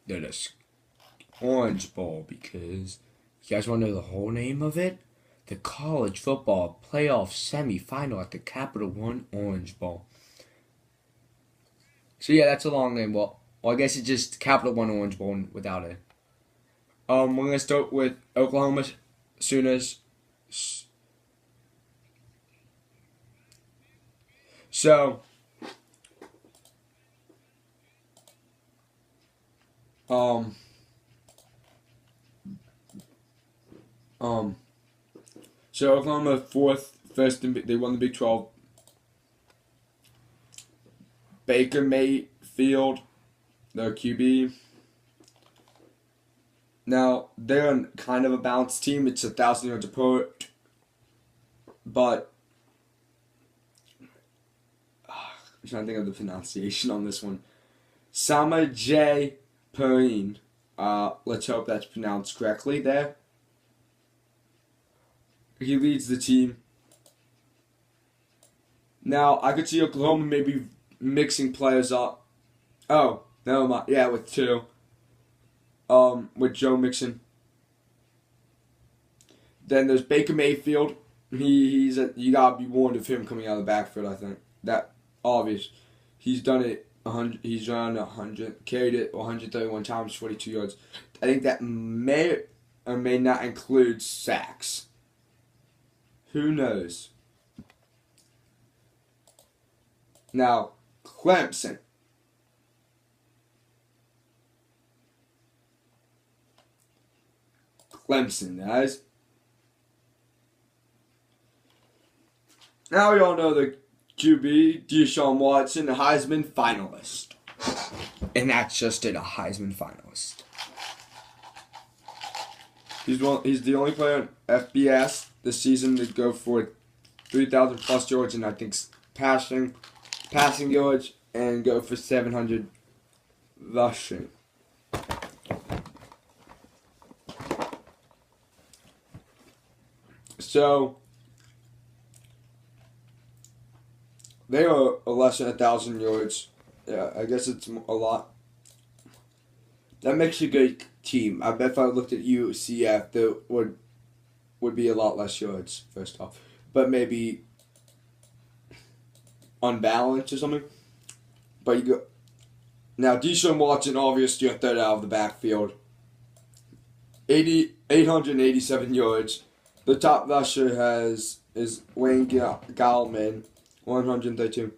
the Orange Bowl, because you guys want to know the whole name of it? The College Football Playoff Semifinal at the Capital One Orange Bowl. So yeah, that's a long name. Well, I guess it's just Capital One Orange Bowl without it. We're gonna start with Oklahoma Sooners. So, um, um, so Oklahoma first they won the Big 12. Baker Mayfield, their QB. Now they're kind of a balanced team. It's 1,000 yards apart, but I'm trying to think of the pronunciation on this one. Sama J. Perrine. Let's hope that's pronounced correctly there. He leads the team. Now, I could see Oklahoma maybe mixing players up. Oh, never mind. Yeah, with two. With Joe Mixon. Then there's Baker Mayfield. You gotta be warned of him coming out of the backfield. I think that obvious. He's done it 100. He's run 100, carried it 131 times, 42 yards. I think that may or may not include sacks. Who knows? Now, Clemson. Guys. Now we all know the QB, Deshaun Watson, a Heisman finalist. And that's just it, a Heisman finalist. He's the only player in FBS this season to go for 3,000 plus yards and I think passing yards and go for 700 rushing. So they are less than 1,000 yards. Yeah, I guess it's a lot. That makes a good team. I bet if I looked at UCF, there would be a lot less yards, first off. But maybe unbalanced or something. But you go. Now, Deshaun Watson, obviously, a third out of the backfield. 887 yards. The top rusher is Wayne Gallman, 132.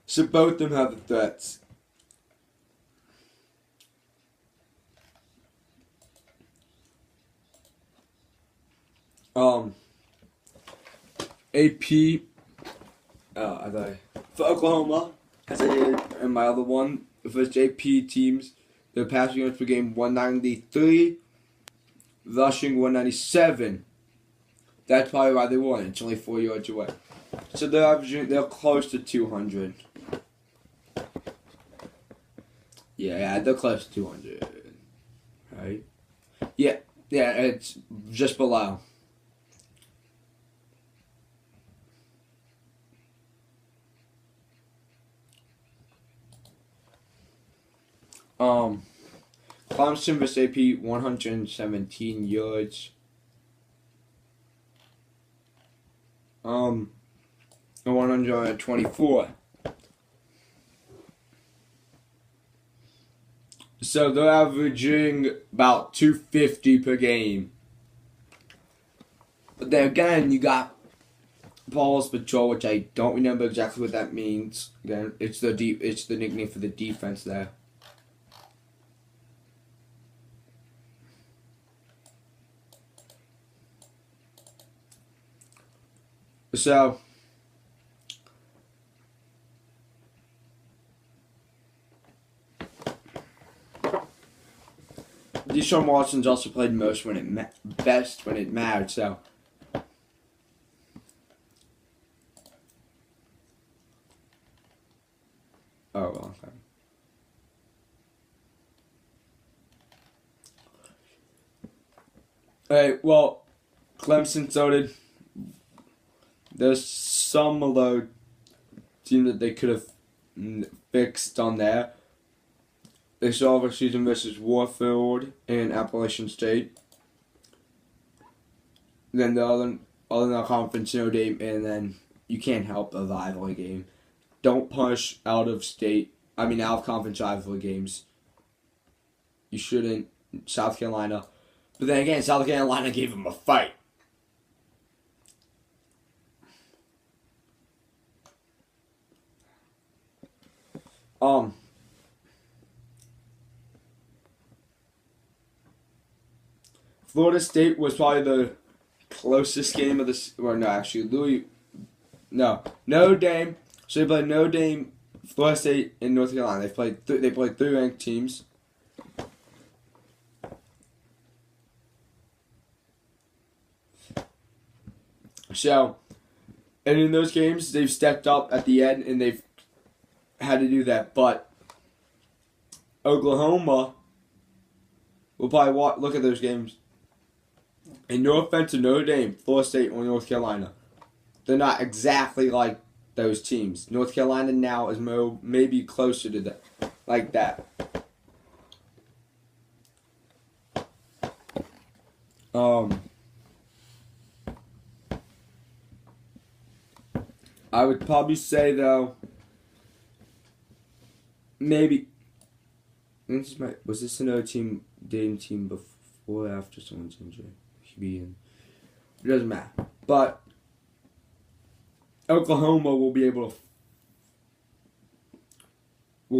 So both of them have the threats. AP, for Oklahoma, as I did in my other one, the first AP teams, their passing yards per game 193, rushing 197. That's probably why they won. It's only 4 yards away. So they're close to 200. Yeah, they're close to 200. Right? Yeah, it's just below. Clemson vs AP 117 yards. 124. So they're averaging about 250 per game. But then again, you got Paul's Patrol, which I don't remember exactly what that means. Again, it's the nickname for the defense there. So, Deshaun Watson's also played most when best when it mattered. So, okay. Alright, well, Clemson started. There's some low team that they could have fixed on there. They still have a season versus Warfield and Appalachian State. Then the other conference, Notre Dame, and then you can't help a rivalry game. Don't push out of conference rivalry games. You shouldn't. South Carolina. But then again, South Carolina gave them a fight. Florida State was probably the closest game of this. Well, no, actually, Notre Dame. So they played Notre Dame, Florida State, and North Carolina. They played 3 ranked teams. So, and in those games, they've stepped up at the end, and they've had to do that. But Oklahoma will probably look at those games. And no offense to Notre Dame, Florida State, or North Carolina, they're not exactly like those teams. North Carolina now is maybe closer to that, like that. I would probably say though, maybe. Was this another Dame team before or after someone's injury? It doesn't matter. But Oklahoma will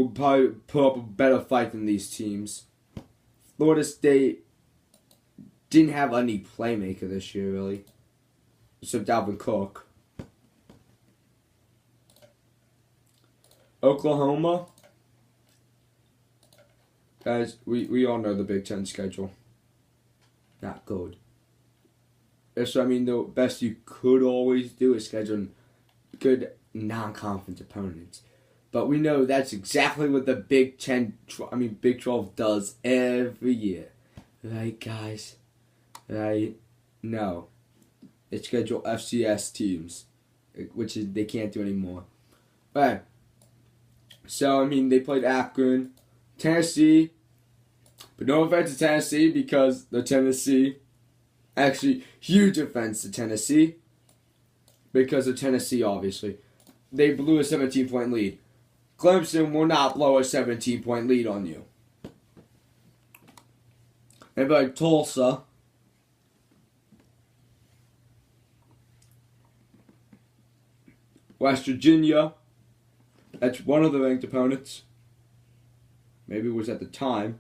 probably put up a better fight than these teams. Florida State didn't have any playmaker this year, really, except Dalvin Cook. Oklahoma, guys, we all know the Big Ten schedule. Not good. So, the best you could always do is schedule good non-conference opponents. But we know that's exactly what the Big 12 does every year. Right, guys? Right? No. They schedule FCS teams, which they can't do anymore. Right. So, they played Akron, Tennessee, but no offense to Tennessee because actually, huge offense to Tennessee because of Tennessee, obviously. They blew a 17-point lead. Clemson will not blow a 17-point lead on you. They played Tulsa. West Virginia. That's one of the ranked opponents. Maybe it was at the time.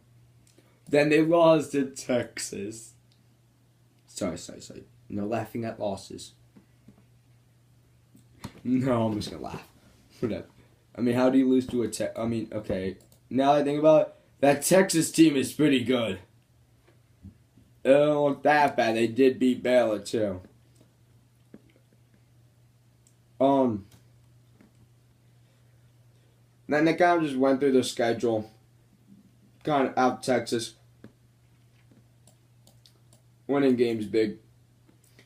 Then they lost to Texas. Sorry. No laughing at losses. No, I'm just gonna laugh. Whatever. How do you lose to a okay. Now that I think about it, that Texas team is pretty good. It don't look that bad. They did beat Baylor, too. Then they kind of just went through the schedule. Kind of out Texas. Winning games big.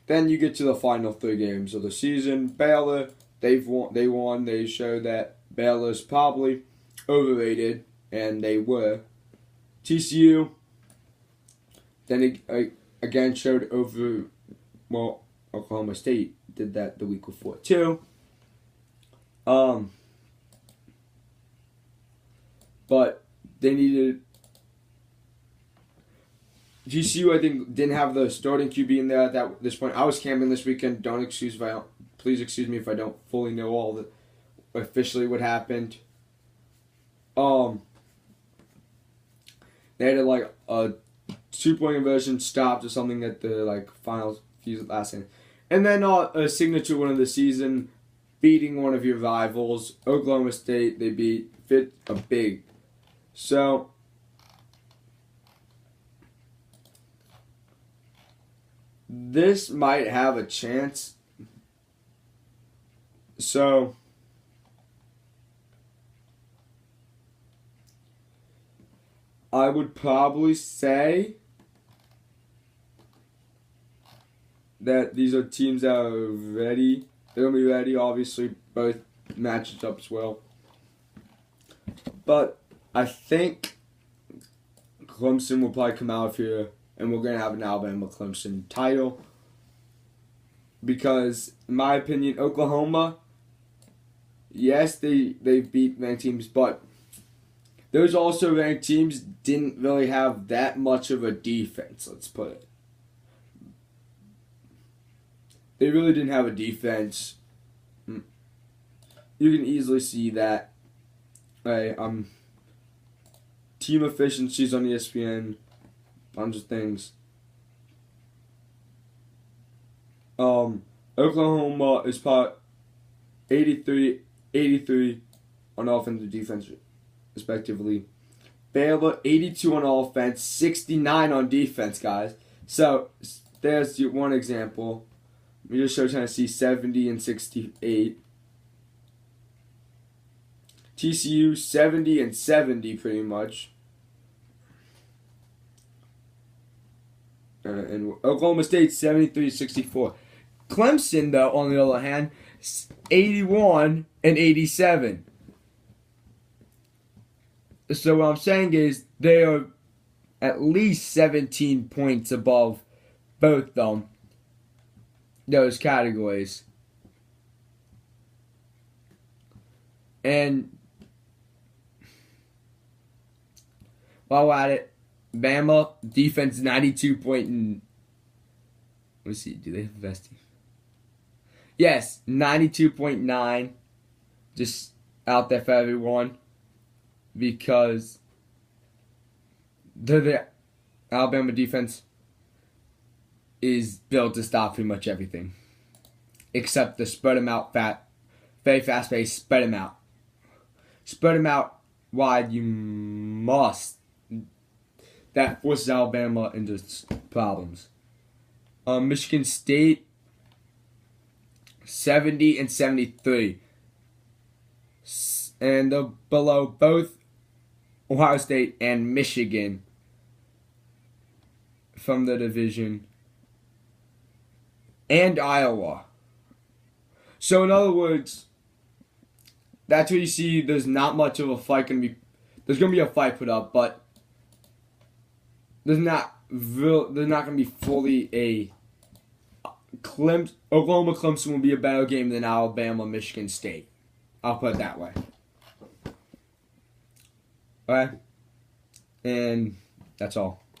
Then you get to the final 3 games of the season. Baylor, they won. They showed that Baylor's probably overrated, and they were. TCU, then again showed Oklahoma State did that the week before too. But they needed. TCU, I think, didn't have the starting QB in there at this point. I was camping this weekend. Please excuse me if I don't fully know all the officially what happened. They had a 2-point conversion stopped or something at the final few last game, and then a signature win of the season, beating one of your rivals, Oklahoma State. They beat a big. So. This might have a chance. So, I would probably say that these are teams that are ready. They're going to be ready, obviously, both matches up as well. But I think Clemson will probably come out of here, and we're going to have an Alabama-Clemson title. Because, in my opinion, Oklahoma, yes, they beat ranked teams, but those also ranked teams didn't really have that much of a defense, let's put it. They really didn't have a defense. You can easily see that. Team efficiencies on ESPN, bunch of things. Oklahoma is probably 83 on offense and defense, respectively. Baylor, 82 on offense, 69 on defense, guys. So, there's one example. We just show Tennessee 70 and 68. TCU 70 and 70 pretty much. And Oklahoma State 73-64. Clemson, though, on the other hand, 81 and 87. So what I'm saying is they are at least 17 points above both those categories. And while we're at it, Bama defense 92 point. Let's see, do they have the best team? Yes, 92.9. Just out there for everyone. Because the Alabama defense is built to stop pretty much everything. Except the spread them out very fast pace, spread them out. Spread them out wide, you must. That forces Alabama into problems. Michigan State, 70 and 73. And they're below both Ohio State and Michigan from the division. And Iowa. So in other words, that's where you see there's not much of a fight going to be. There's going to be a fight put up, but there's not going to be fully a Oklahoma Clemson will be a better game than Alabama Michigan State. I'll put it that way. Alright? And that's all.